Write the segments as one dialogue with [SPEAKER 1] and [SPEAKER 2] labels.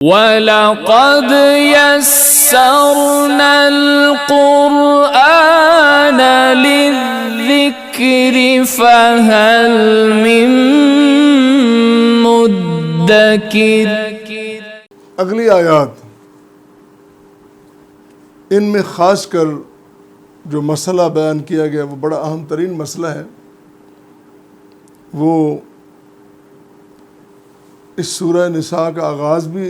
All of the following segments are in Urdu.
[SPEAKER 1] وَلَقَدْ يَسَّرْنَا الْقُرْآنَ لِلذِّكْرِ فَهَلْ مِن مُدَّكِرٍ۔
[SPEAKER 2] اگلی آیات ان میں خاص کر جو مسئلہ بیان کیا گیا وہ بڑا اہم ترین مسئلہ ہے، وہ اس سورہ نساء کا آغاز بھی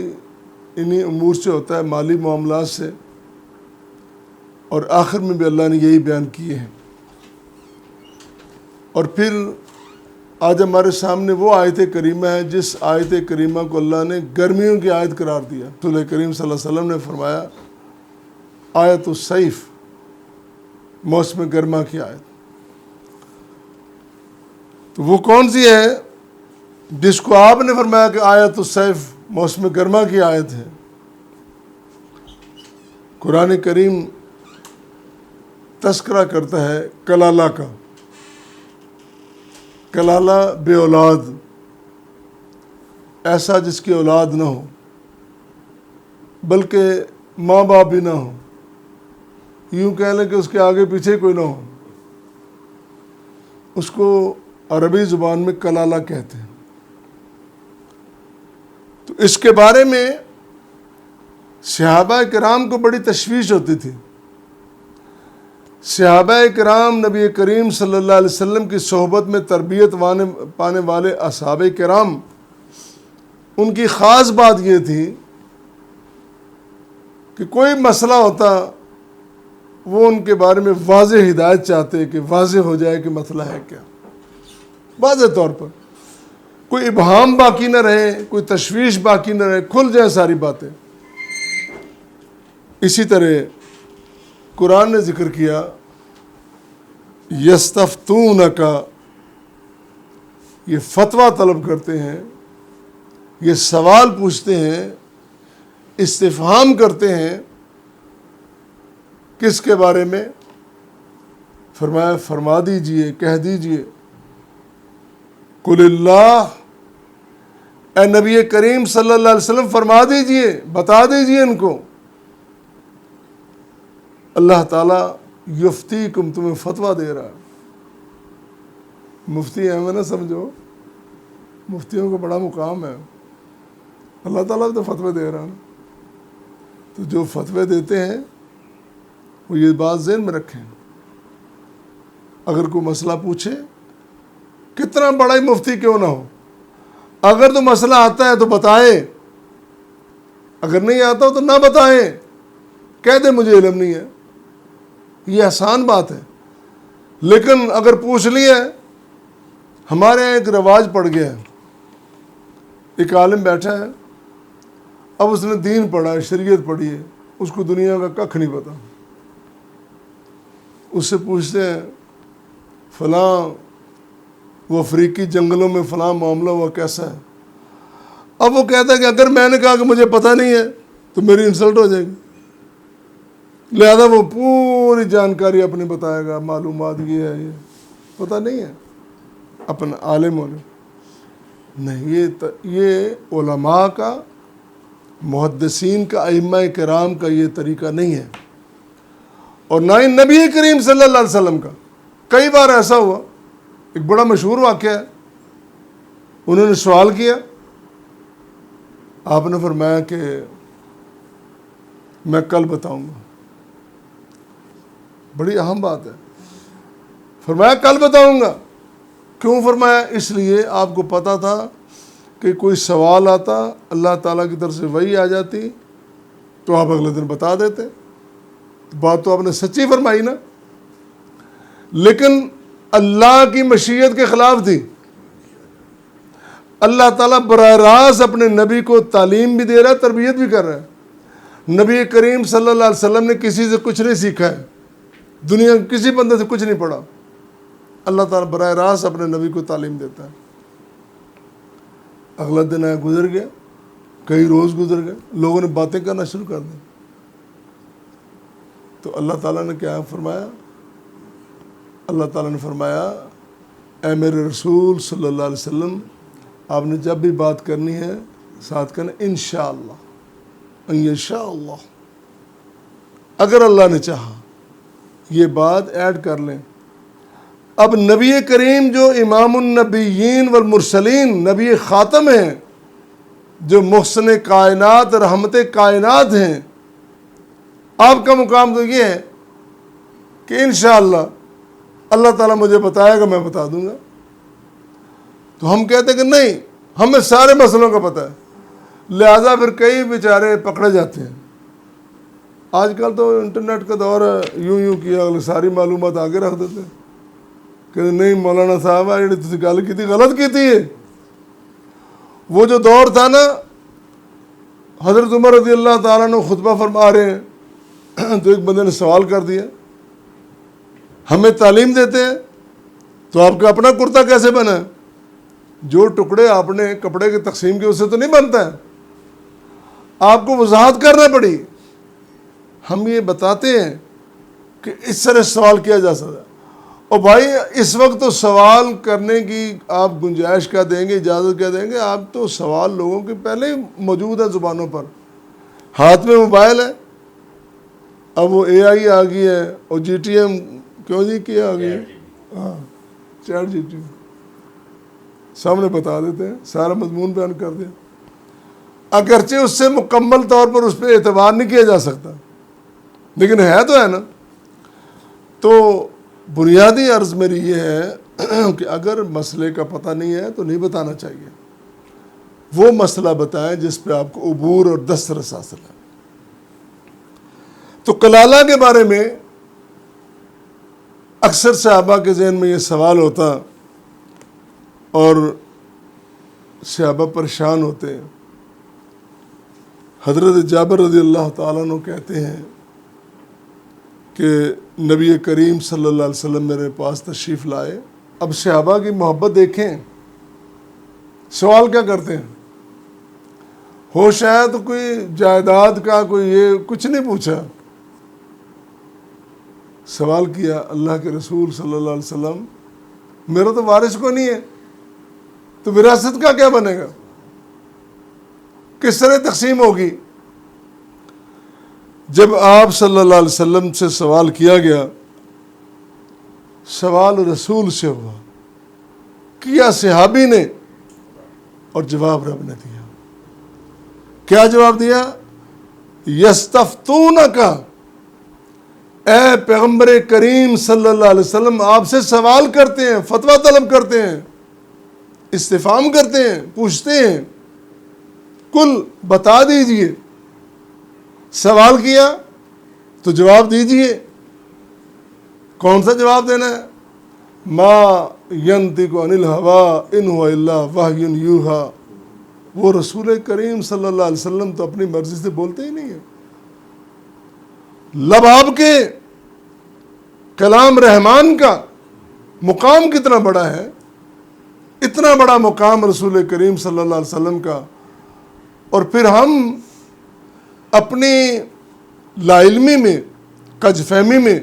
[SPEAKER 2] انہی امور سے ہوتا ہے، مالی معاملات سے، اور آخر میں بھی اللہ نے یہی بیان کیے ہیں۔ اور پھر آج ہمارے سامنے وہ آیت کریمہ ہے جس آیت کریمہ کو اللہ نے گرمیوں کی آیت قرار دیا۔ رسول کریم صلی اللہ علیہ وسلم نے فرمایا آیت الصیف، موسم گرما کی آیت۔ تو وہ کون سی ہے جس کو آپ نے فرمایا کہ آیت الصیف موسم گرما کی آیت ہے؟ قرآن کریم تذکرہ کرتا ہے کلالہ کا، کلالہ بے اولاد، ایسا جس کی اولاد نہ ہو، بلکہ ماں باپ بھی نہ ہو، یوں کہہ لیں کہ اس کے آگے پیچھے کوئی نہ ہو، اس کو عربی زبان میں کلالہ کہتے ہیں۔ تو اس کے بارے میں صحابہ کرام کو بڑی تشویش ہوتی تھی۔ صحابہ کرام نبی کریم صلی اللہ علیہ وسلم کی صحبت میں تربیت پانے والے اصحاب کرام، ان کی خاص بات یہ تھی کہ کوئی مسئلہ ہوتا وہ ان کے بارے میں واضح ہدایت چاہتے کہ واضح ہو جائے کہ مسئلہ ہے کیا، واضح طور پر، کوئی ابہام باقی نہ رہے، کوئی تشویش باقی نہ رہے، کھل جائیں ساری باتیں۔ اسی طرح قرآن نے ذکر کیا یستفتونک، یہ فتویٰ طلب کرتے ہیں، یہ سوال پوچھتے ہیں، استفہام کرتے ہیں، کس کے بارے میں؟ فرمایا فرما دیجئے، کہہ دیجئے، قل اللہ، اے نبی کریم صلی اللہ علیہ وسلم فرما دیجئے، بتا دیجئے ان کو، اللہ تعالیٰ یفتیکم، تمہیں فتویٰ دے رہا ہے۔ مفتی ہے میں نہ سمجھو، مفتیوں کو بڑا مقام ہے، اللہ تعالیٰ تو فتوے دے رہا ہے۔ تو جو فتوے دیتے ہیں وہ یہ بات ذہن میں رکھیں، اگر کوئی مسئلہ پوچھے، کتنا بڑا ہی مفتی کیوں نہ ہو، اگر تو مسئلہ آتا ہے تو بتائے، اگر نہیں آتا ہو تو نہ بتائیں، کہہ دیں مجھے علم نہیں ہے، یہ آسان بات ہے۔ لیکن اگر پوچھ لیا، ہمارے یہاں ایک رواج پڑ گیا ہے، ایک عالم بیٹھا ہے، اب اس نے دین پڑھا ہے، شریعت پڑھی ہے، اس کو دنیا کا ککھ نہیں پتا، اس سے پوچھتے ہیں فلاں وہ افریقی جنگلوں میں فلاں معاملہ ہوا کیسا ہے؟ اب وہ کہتا ہے کہ اگر میں نے کہا کہ مجھے پتہ نہیں ہے تو میری انسلٹ ہو جائے گی، لہذا وہ پوری جانکاری اپنی بتائے گا، معلومات یہ ہے، یہ پتہ نہیں ہے، اپنا عالم ہونے نہیں۔ یہ علماء کا، محدثین کا، ائمہ کرام کا یہ طریقہ نہیں ہے، اور نہ ہی نبی کریم صلی اللہ علیہ وسلم کا۔ کئی بار ایسا ہوا، ایک بڑا مشہور واقعہ ہے، انہوں نے سوال کیا، آپ نے فرمایا کہ میں کل بتاؤں گا، بڑی اہم بات ہے، فرمایا کل بتاؤں گا۔ کیوں فرمایا؟ اس لیے آپ کو پتا تھا کہ کوئی سوال آتا، اللہ تعالیٰ کی طرف سے وحی آ جاتی تو آپ اگلے دن بتا دیتے، بات تو آپ نے سچی فرمائی نا۔ لیکن اللہ کی مشیت کے خلاف تھی، اللہ تعالیٰ براہ راست اپنے نبی کو تعلیم بھی دے رہا ہے، تربیت بھی کر رہا ہے۔ نبی کریم صلی اللہ علیہ وسلم نے کسی سے کچھ نہیں سیکھا ہے، دنیا کے کسی بندے سے کچھ نہیں پڑھا، اللہ تعالیٰ براہ راست اپنے نبی کو تعلیم دیتا ہے۔ اگلا دن آیا، گزر گیا، کئی روز گزر گئے، لوگوں نے باتیں کرنا شروع کر دی، تو اللہ تعالیٰ نے کیا فرمایا؟ اللہ تعالیٰ نے فرمایا اے میرے رسول صلی اللہ علیہ وسلم، آپ نے جب بھی بات کرنی ہے ساتھ کہنا انشاءاللہ، ان یشاء اللہ، اگر اللہ نے چاہا. یہ بات ایڈ کر لیں. اب نبی کریم جو امام النبیین والمرسلین، نبی خاتم ہیں، جو محسن کائنات رحمت کائنات ہیں، آپ کا مقام تو یہ ہے کہ انشاءاللہ اللہ تعالیٰ مجھے بتائے گا، میں بتا دوں گا. تو ہم کہتے ہیں کہ نہیں، ہمیں سارے مسئلوں کا پتہ ہے، لہذا پھر کئی بیچارے پکڑے جاتے ہیں. آج کل تو انٹرنیٹ کا دور ہے، یوں کیا ساری معلومات آگے رکھ دیتے ہیں کہ نہیں مولانا صاحب جی تسی گل کی تھی غلط کی تھی. وہ جو دور تھا نا، حضرت عمر رضی اللہ تعالیٰ نے خطبہ فرما رہے ہیں تو ایک بندے نے سوال کر دیا، ہمیں تعلیم دیتے ہیں تو آپ کا اپنا کرتا کیسے بنا؟ جو ٹکڑے آپ نے کپڑے کے تقسیم کے اس سے تو نہیں بنتا ہے، آپ کو وضاحت کرنا پڑی. ہم یہ بتاتے ہیں کہ اس طرح سوال کیا جا سکتا ہے. اور بھائی اس وقت تو سوال کرنے کی آپ گنجائش کیا دیں گے، اجازت کیا دیں گے؟ آپ تو سوال لوگوں کے پہلے ہی موجود ہے زبانوں پر، ہاتھ میں موبائل ہے. اب وہ اے آئی آ گئی ہے اور جی ٹی ایم کیوں جی کیا آ گئی ہے، ہاں چیٹ جی ٹی سامنے بتا دیتے ہیں، سارا مضمون بیان کر دیں. اگرچہ اس سے مکمل طور پر اس پہ اعتبار نہیں کیا جا سکتا، لیکن ہے تو ہے نا. تو بنیادی عرض میری یہ ہے کہ اگر مسئلے کا پتہ نہیں ہے تو نہیں بتانا چاہیے. وہ مسئلہ بتائیں جس پہ آپ کو عبور اور دسترس حاصل ہے. تو کلالہ کے بارے میں اکثر صحابہ کے ذہن میں یہ سوال ہوتا اور صحابہ پریشان ہوتے ہیں. حضرت جابر رضی اللہ تعالیٰ عنہ کہتے ہیں کہ نبی کریم صلی اللہ علیہ وسلم میرے پاس تشریف لائے. اب صحابہ کی محبت دیکھیں، سوال کیا کرتے ہیں. ہوش آیا تو کوئی جائیداد کا کوئی یہ کچھ نہیں پوچھا، سوال کیا اللہ کے رسول صلی اللہ علیہ وسلم میرا تو وارث کو نہیں ہے، تو وراثت کا کیا بنے گا، کس طرح تقسیم ہوگی؟ جب آپ صلی اللہ علیہ وسلم سے سوال کیا گیا، سوال رسول سے ہوا، کیا صحابی نے، اور جواب رب نے دیا. کیا جواب دیا؟ یستفتونک، اے پیغمبر کریم صلی اللہ علیہ وسلم آپ سے سوال کرتے ہیں، فتویٰ طلب کرتے ہیں، استفہام کرتے ہیں، پوچھتے ہیں. کل بتا دیجئے، سوال کیا تو جواب دیجئے. کون سا جواب دینا ہے؟ ما ینطق عن الہوی ان هو الا وحی یوحی. وہ رسول کریم صلی اللہ علیہ وسلم تو اپنی مرضی سے بولتے ہی نہیں ہیں. لب آپ کے کلام رحمان کا مقام کتنا بڑا ہے، اتنا بڑا مقام رسول کریم صلی اللہ علیہ وسلم کا، اور پھر ہم اپنی لا علمی میں، کج فہمی میں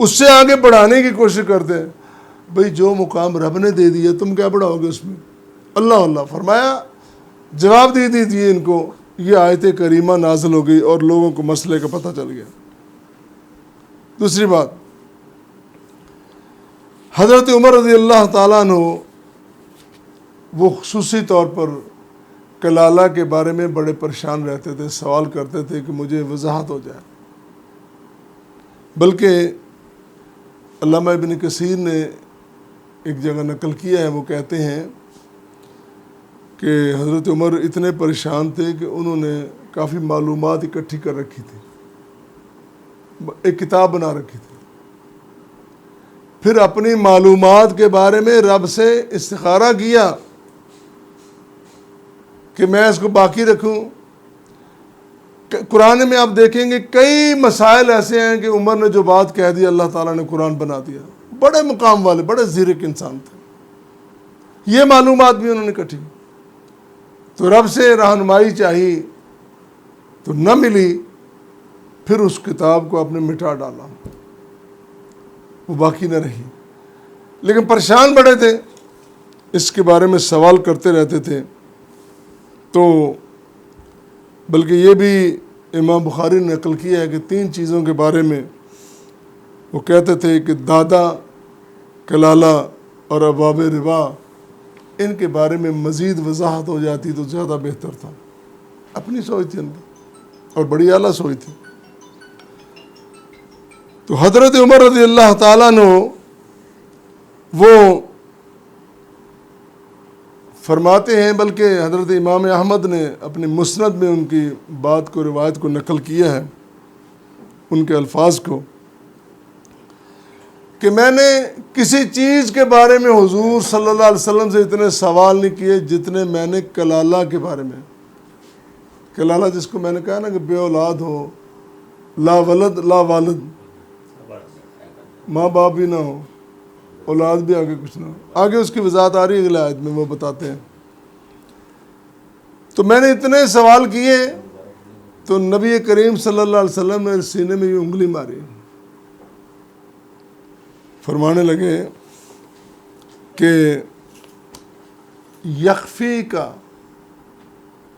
[SPEAKER 2] اس سے آگے بڑھانے کی کوشش کرتے ہیں. بھئی جو مقام رب نے دے دیا تم کیا بڑھاؤ گے اس میں؟ اللہ فرمایا جواب دے دیجیے ان کو. یہ آیت کریمہ نازل ہو گئی اور لوگوں کو مسئلے کا پتہ چل گیا. دوسری بات، حضرت عمر رضی اللہ تعالیٰ عنہ وہ خصوصی طور پر کلالہ کے بارے میں بڑے پریشان رہتے تھے، سوال کرتے تھے کہ مجھے وضاحت ہو جائے. بلکہ علامہ ابن کثیر نے ایک جگہ نقل کیا ہے، وہ کہتے ہیں کہ حضرت عمر اتنے پریشان تھے کہ انہوں نے کافی معلومات اکٹھی کر رکھی تھی، ایک کتاب بنا رکھی تھی. پھر اپنی معلومات کے بارے میں رب سے استخارہ کیا کہ میں اس کو باقی رکھوں. قرآن میں آپ دیکھیں گے کئی مسائل ایسے ہیں کہ عمر نے جو بات کہہ دی اللہ تعالیٰ نے قرآن بنا دیا. بڑے مقام والے، بڑے زیرک انسان تھے. یہ معلومات بھی انہوں نے اکٹھی، تو رب سے رہنمائی چاہیے تو نہ ملی، پھر اس کتاب کو آپ نے مٹا ڈالا، وہ باقی نہ رہی. لیکن پریشان بڑے تھے، اس کے بارے میں سوال کرتے رہتے تھے. تو بلکہ یہ بھی امام بخاری نے نقل کیا ہے کہ 3 چیزوں کے بارے میں وہ کہتے تھے کہ دادا، کلالہ اور ابواب ربا، ان کے بارے میں مزید وضاحت ہو جاتی تو زیادہ بہتر تھا. اپنی سوچ تھی ان کی اور بڑی اعلیٰ سوچ تھی. تو حضرت عمر رضی اللہ تعالیٰ عنہ وہ فرماتے ہیں، بلکہ حضرت امام احمد نے اپنی مسند میں ان کی بات کو، روایت کو نقل کیا ہے، ان کے الفاظ کو، کہ میں نے کسی چیز کے بارے میں حضور صلی اللہ علیہ وسلم سے اتنے سوال نہیں کیے جتنے میں نے کلالہ کے بارے میں. کلالہ جس کو میں نے کہا نا کہ بے اولاد ہو، لا ولد لا والد، ماں باپ بھی نہ ہو، اولاد بھی آگے کچھ نہ ہو. آگے اس کی وضاحت آ رہی ہے اگلی آیت میں، وہ بتاتے ہیں. تو میں نے اتنے سوال کیے تو نبی کریم صلی اللہ علیہ وسلم نے سینے میں یہ انگلی ماری، فرمانے لگے کہ یخفی کا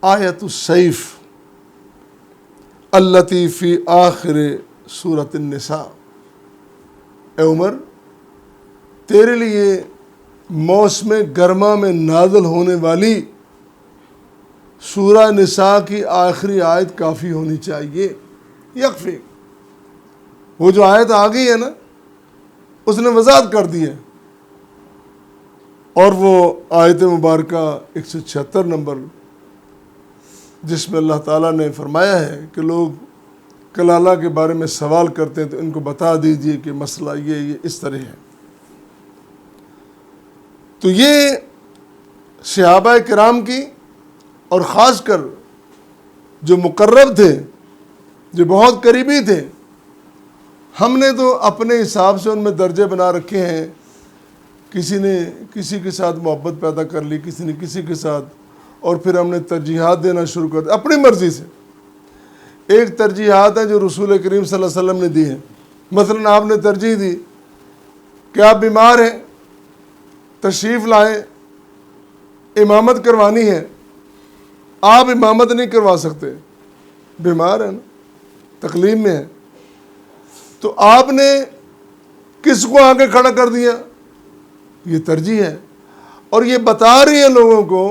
[SPEAKER 2] آیت السیف التی فی آخر سورۃ النساء. اے عمر، تیرے لیے موسم گرما میں نازل ہونے والی سورہ نساء کی آخری آیت کافی ہونی چاہیے. یکفی، وہ جو آیت آ گئی ہے نا، اس نے وضاحت کر دی ہے. اور وہ آیت مبارکہ 176 نمبر، جس میں اللہ تعالیٰ نے فرمایا ہے کہ لوگ کلالہ کے بارے میں سوال کرتے ہیں تو ان کو بتا دیجئے کہ مسئلہ یہ اس طرح ہے. تو یہ صحابہ کرام کی، اور خاص کر جو مقرب تھے، جو بہت قریبی تھے، ہم نے تو اپنے حساب سے ان میں درجے بنا رکھے ہیں. کسی نے کسی کے ساتھ محبت پیدا کر لی، کسی نے کسی کے ساتھ، اور پھر ہم نے ترجیحات دینا شروع کر دیا اپنی مرضی سے. ایک ترجیحات ہیں جو رسول کریم صلی اللہ علیہ وسلم نے دی ہیں. مثلا آپ نے ترجیح دی کہ آپ بیمار ہیں، تشریف لائیں، امامت کروانی ہے. آپ امامت نہیں کروا سکتے، بیمار ہیں نا، تکلیف میں ہے. تو آپ نے کس کو آگے کھڑا کر دیا؟ یہ ترجیح ہے، اور یہ بتا رہی ہے لوگوں کو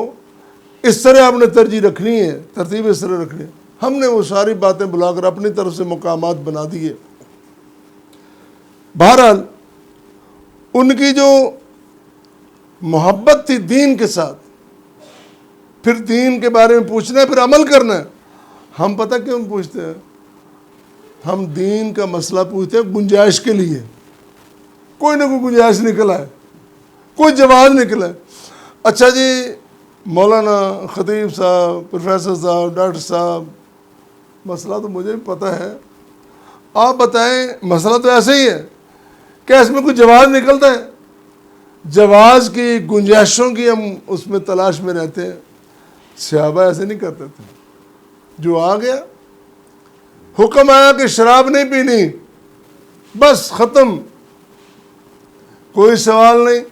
[SPEAKER 2] اس طرح آپ نے ترجیح رکھنی ہے، ترتیب اس طرح رکھنی ہے. ہم نے وہ ساری باتیں بلا کر اپنی طرف سے مقامات بنا دیے. بہرحال ان کی جو محبت تھی دین کے ساتھ، پھر دین کے بارے میں پوچھنا ہے، پھر عمل کرنا ہے. ہم پتہ کیوں پوچھتے ہیں؟ ہم دین کا مسئلہ پوچھتے ہیں گنجائش کے لیے. کوئی نہ کوئی گنجائش نکلا ہے، کوئی جواز نکلا ہے. اچھا جی، مولانا خطیب صاحب، پروفیسر صاحب، ڈاکٹر صاحب، مسئلہ تو مجھے بھی پتہ ہے، آپ بتائیں مسئلہ تو ایسے ہی ہے، کیا اس میں کوئی جواز نکلتا ہے؟ جواز کی، گنجائشوں کی ہم اس میں تلاش میں رہتے ہیں. صحابہ ایسے نہیں کرتے تھے. جو آ گیا، حکم آیا کہ شراب نہیں پینی، بس ختم، کوئی سوال نہیں.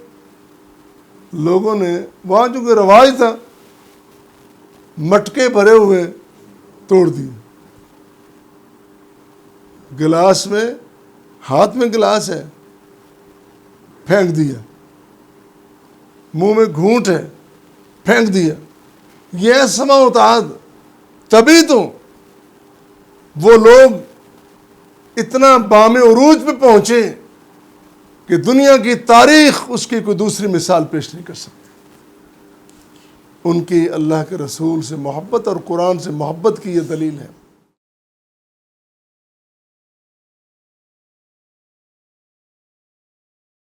[SPEAKER 2] لوگوں نے وہاں چونکہ رواج تھا، مٹکے بھرے ہوئے توڑ دیے. گلاس میں، ہاتھ میں گلاس ہے، پھینک دیا. منہ میں گھونٹ ہے، پھینک دیا. یہ سما اتعاد. تبھی تو وہ لوگ اتنا بام عروج پہ پہنچے کہ دنیا کی تاریخ اس کی کوئی دوسری مثال پیش نہیں کر سکتی. ان کی اللہ کے رسول سے محبت اور قرآن سے محبت کی یہ دلیل ہے.